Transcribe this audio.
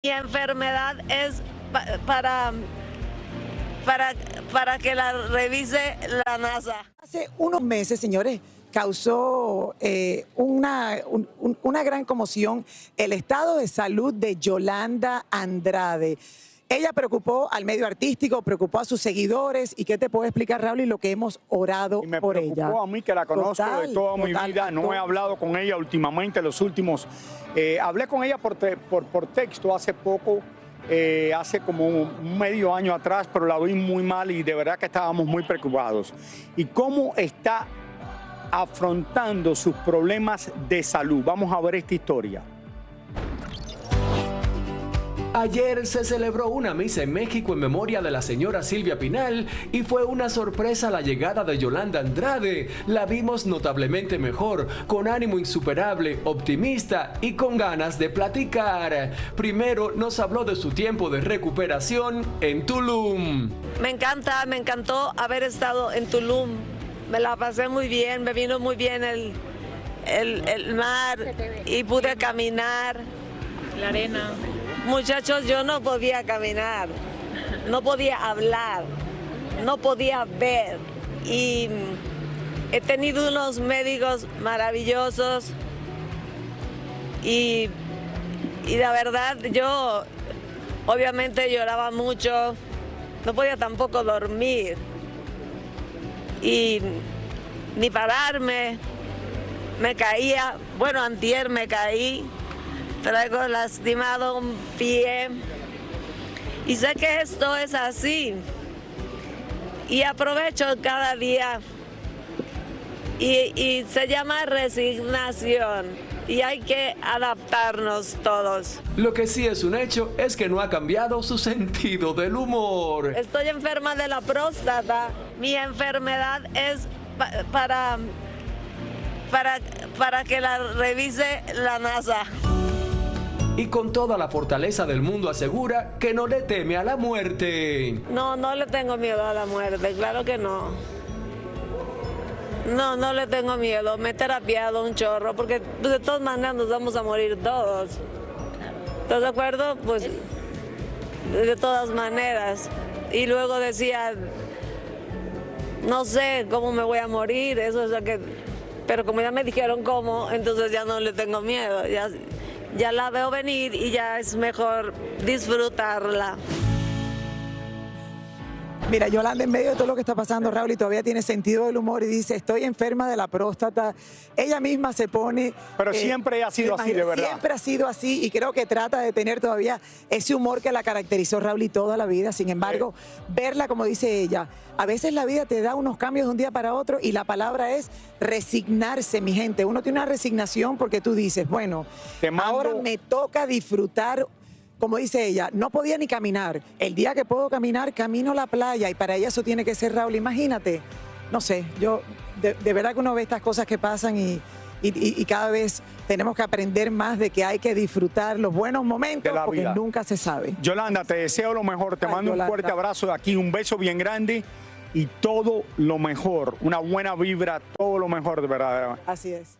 Mi enfermedad es para que la revise la NASA. Hace unos meses, señores, causó una gran conmoción el estado de salud de Yolanda Andrade. Ella preocupó al medio artístico, preocupó a sus seguidores. ¿Y qué te puedo explicar, Raúl? Y lo que hemos orado por ella. Me preocupó a mí, que la conozco de toda mi vida. No he hablado con ella últimamente, hablé con ella por texto hace poco, hace como un medio año atrás, pero la vi muy mal y de verdad que estábamos muy preocupados. ¿Y cómo está afrontando sus problemas de salud? Vamos a ver esta historia. Ayer se celebró una misa en México en memoria de la señora Silvia Pinal y fue una sorpresa la llegada de Yolanda Andrade. La vimos notablemente mejor, con ánimo insuperable, optimista y con ganas de platicar. Primero nos habló de su tiempo de recuperación en Tulum. Me encantó haber estado en Tulum. Me la pasé muy bien, me vino muy bien el mar y pude caminar. La arena. Muchachos, yo no podía caminar, no podía hablar, no podía ver. Y he tenido unos médicos maravillosos y la verdad yo obviamente lloraba mucho, no podía tampoco dormir y ni pararme, me caía, bueno, antier me caí. Traigo lastimado un pie y sé que esto es así y aprovecho cada día y se llama resignación y hay que adaptarnos todos. Lo que sí es un hecho es que no ha cambiado su sentido del humor. Estoy enferma de la próstata, mi enfermedad es para que la revise la NASA. Y con toda la fortaleza del mundo asegura que no le teme a la muerte. No, no le tengo miedo a la muerte, claro que no. No le tengo miedo, me he terapiado un chorro, porque de todas maneras nos vamos a morir todos. ¿Estás de acuerdo? Pues de todas maneras. Y luego decía, no sé cómo me voy a morir, eso es lo que... Pero como ya me dijeron cómo, entonces ya no le tengo miedo, ya la veo venir y ya es mejor disfrutarla. Mira, Yolanda, en medio de todo lo que está pasando, Raúl, y todavía tiene sentido del humor y dice, estoy enferma de la próstata. Ella misma se pone... Pero siempre ha sido así, de verdad. Siempre ha sido así y creo que trata de tener todavía ese humor que la caracterizó, Raúl, y toda la vida. Sin embargo, verla, como dice ella, a veces la vida te da unos cambios de un día para otro y la palabra es resignarse, mi gente. Uno tiene una resignación porque tú dices, bueno, ahora me toca disfrutar. Como dice ella, no podía ni caminar. El día que puedo caminar, camino a la playa y para ella eso tiene que ser, Raúl. Imagínate, no sé, yo de verdad que uno ve estas cosas que pasan y cada vez tenemos que aprender más de que hay que disfrutar los buenos momentos porque nunca se sabe. Yolanda, te deseo lo mejor, te mando un fuerte abrazo de aquí, un beso bien grande y todo lo mejor, una buena vibra, todo lo mejor, de verdad. Así es.